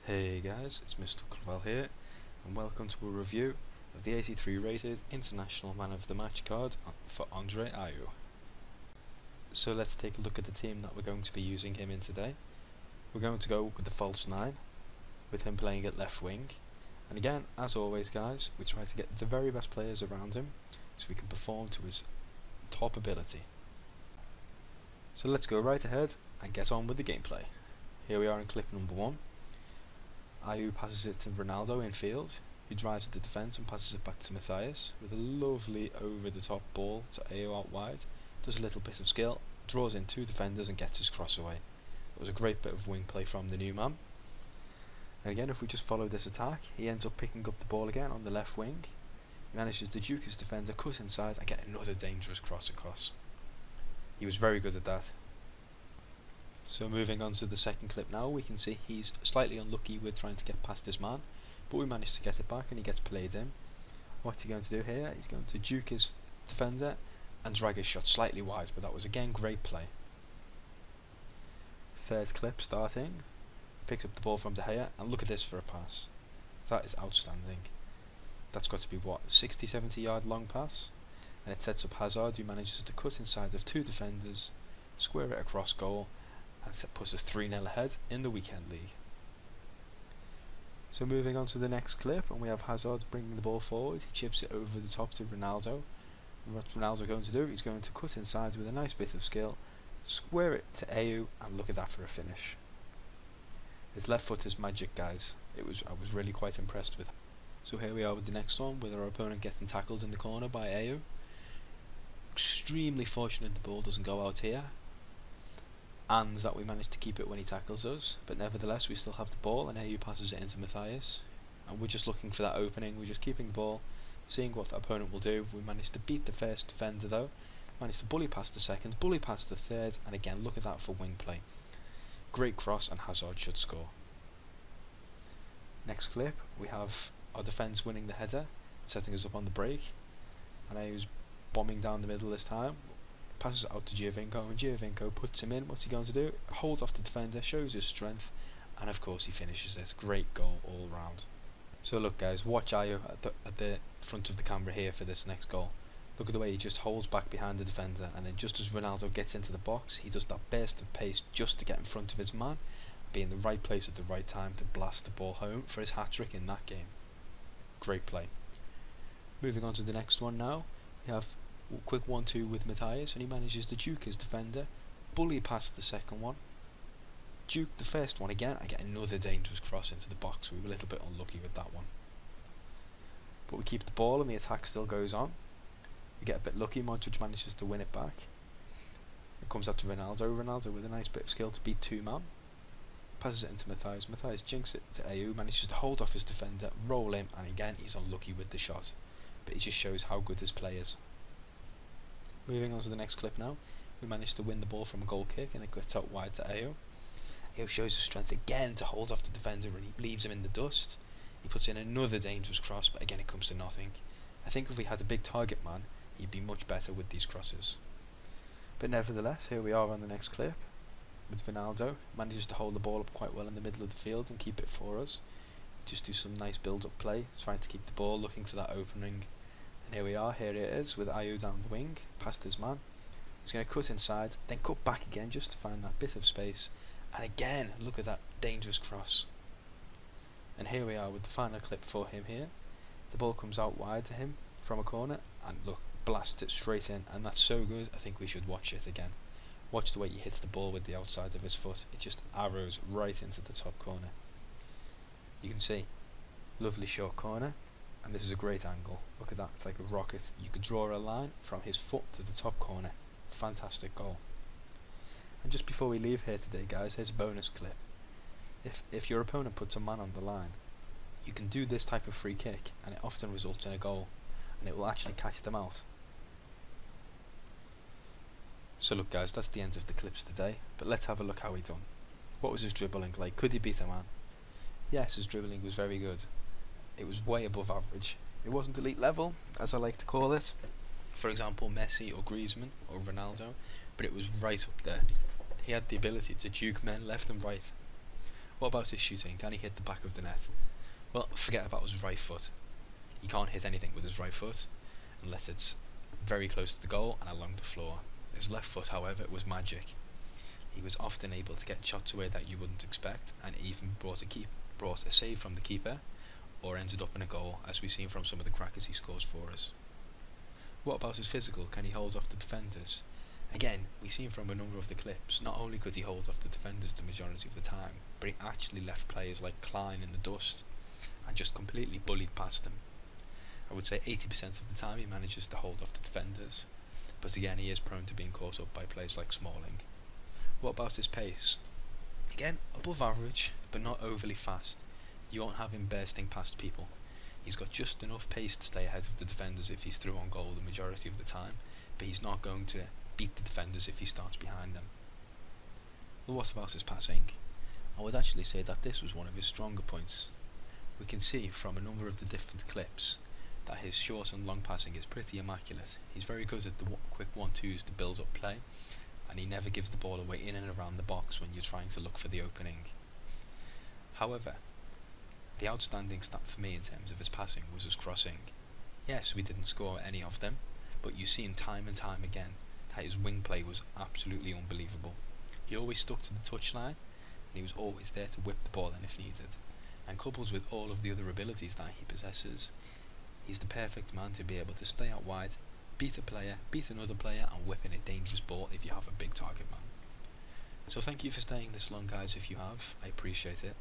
Hey guys, it's Mr. Clavell here, and welcome to a review of the 83 rated International Man of the Match card for Andre Ayew. So let's take a look at the team that we're going to be using him in today. We're going to go with the false 9, with him playing at left wing, and again, as always guys, we try to get the very best players around him so he can perform to his top ability. So let's go right ahead and get on with the gameplay. Here we are in clip number 1. Ayew passes it to Ronaldo in field, who drives the defence and passes it back to Matthias with a lovely over the top ball to Ayew out wide, does a little bit of skill, draws in 2 defenders and gets his cross away. It was a great bit of wing play from the new man. And again, if we just follow this attack, he ends up picking up the ball again on the left wing. He manages to duke his defender, cut inside and get another dangerous cross across. He was very good at that. So moving on to the second clip now, we can see he's slightly unlucky with trying to get past his man, but we managed to get it back and he gets played in. What's he going to do here? He's going to duke his defender and drag his shot slightly wide, but that was again great play. Third clip starting, picks up the ball from De Gea and look at this for a pass. That is outstanding. That's got to be what, 60-70 yard long pass, and it sets up Hazard, who manages to cut inside of 2 defenders, square it across goal, and puts us 3-0 ahead in the weekend league. So moving on to the next clip, and we have Hazard bringing the ball forward. He chips it over the top to Ronaldo. And what's Ronaldo going to do? He's going to cut inside with a nice bit of skill, square it to Ayew, and look at that for a finish. His left foot is magic, guys. I was really quite impressed with. So here we are with the next one, with our opponent getting tackled in the corner by Ayew. Extremely fortunate the ball doesn't go out here, and that we managed to keep it when he tackles us, but nevertheless we still have the ball and Ayew passes it into Matthias, and we're just looking for that opening. We're just keeping the ball, seeing what the opponent will do. We managed to beat the first defender though, managed to bully past the second, bully past the third, and again look at that for wing play. Great cross, and Hazard should score. Next clip, we have our defence winning the header, setting us up on the break, and Ayew's bombing down the middle this time. Passes it out to Giovinco, and Giovinco puts him in. What's he going to do? Holds off the defender, shows his strength, and of course he finishes it. Great goal all round. So look guys, watch Ayew at the front of the camera here for this next goal. Look at the way he just holds back behind the defender, and then just as Ronaldo gets into the box, he does that burst of pace just to get in front of his man, be in the right place at the right time to blast the ball home for his hat-trick in that game. Great play. Moving on to the next one now, we have quick 1-2 with Matthias, and he manages to duke his defender, bully past the second one, duke the first one again, and get another dangerous cross into the box. We were a little bit unlucky with that one, but we keep the ball and the attack still goes on. We get a bit lucky, Modric manages to win it back. It comes out to Ronaldo with a nice bit of skill to beat 2-man, passes it into Matthias, Matthias jinks it to Ayew, manages to hold off his defender, roll him, and again he's unlucky with the shot, but it just shows how good his play is. Moving on to the next clip now, we managed to win the ball from a goal kick and it gets out wide to Ayew. Ayew shows his strength again to hold off the defender and he leaves him in the dust. He puts in another dangerous cross, but again it comes to nothing. I think if we had a big target man, he'd be much better with these crosses. But nevertheless, here we are on the next clip, with Ronaldo. Manages to hold the ball up quite well in the middle of the field and keep it for us. Just do some nice build-up play, trying to keep the ball, looking for that opening. And here we are, here it is, with Ayew down the wing, past his man. He's going to cut inside, then cut back again just to find that bit of space. And again, look at that dangerous cross. And here we are with the final clip for him here. The ball comes out wide to him from a corner, and look, blasts it straight in. And that's so good, I think we should watch it again. Watch the way he hits the ball with the outside of his foot. It just arrows right into the top corner. You can see, lovely short corner. And this is a great angle. Look at that, it's like a rocket. You could draw a line from his foot to the top corner. Fantastic goal. And just before we leave here today guys, here's a bonus clip. If your opponent puts a man on the line, you can do this type of free kick and it often results in a goal, and it will actually catch them out. So look guys, that's the end of the clips today, but let's have a look how he done. What was his dribbling like? Could he beat a man? Yes, his dribbling was very good. It was way above average. It wasn't elite level, as I like to call it, for example Messi or Griezmann or Ronaldo, but it was right up there. He had the ability to duke men left and right. What about his shooting? Can he hit the back of the net? Well, forget about his right foot. He can't hit anything with his right foot unless it's very close to the goal and along the floor. His left foot, however, was magic. He was often able to get shots away that you wouldn't expect, and even brought a save from the keeper, or ended up in a goal, as we've seen from some of the crackers he scores for us. What about his physical? Can he hold off the defenders? Again, we've seen from a number of the clips, not only could he hold off the defenders the majority of the time, but he actually left players like Klein in the dust and just completely bullied past them. I would say 80% of the time he manages to hold off the defenders, but again he is prone to being caught up by players like Smalling. What about his pace? Again, above average, but not overly fast. You won't have him bursting past people. He's got just enough pace to stay ahead of the defenders if he's through on goal the majority of the time, but he's not going to beat the defenders if he starts behind them. Well, what about his passing? I would actually say that this was one of his stronger points. We can see from a number of the different clips that his short and long passing is pretty immaculate. He's very good at the quick 1-2s to build up play, and he never gives the ball away in and around the box when you're trying to look for the opening. However, the outstanding stat for me in terms of his passing was his crossing. Yes, we didn't score any of them, but you've seen time and time again that his wing play was absolutely unbelievable. He always stuck to the touchline, and he was always there to whip the ball in if needed. And coupled with all of the other abilities that he possesses, he's the perfect man to be able to stay out wide, beat a player, beat another player, and whip in a dangerous ball if you have a big target man. So thank you for staying this long, guys. If you have, I appreciate it,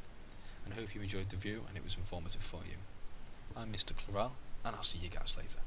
and I hope you enjoyed the view and it was informative for you. I'm Mr. Clavel, and I'll see you guys later.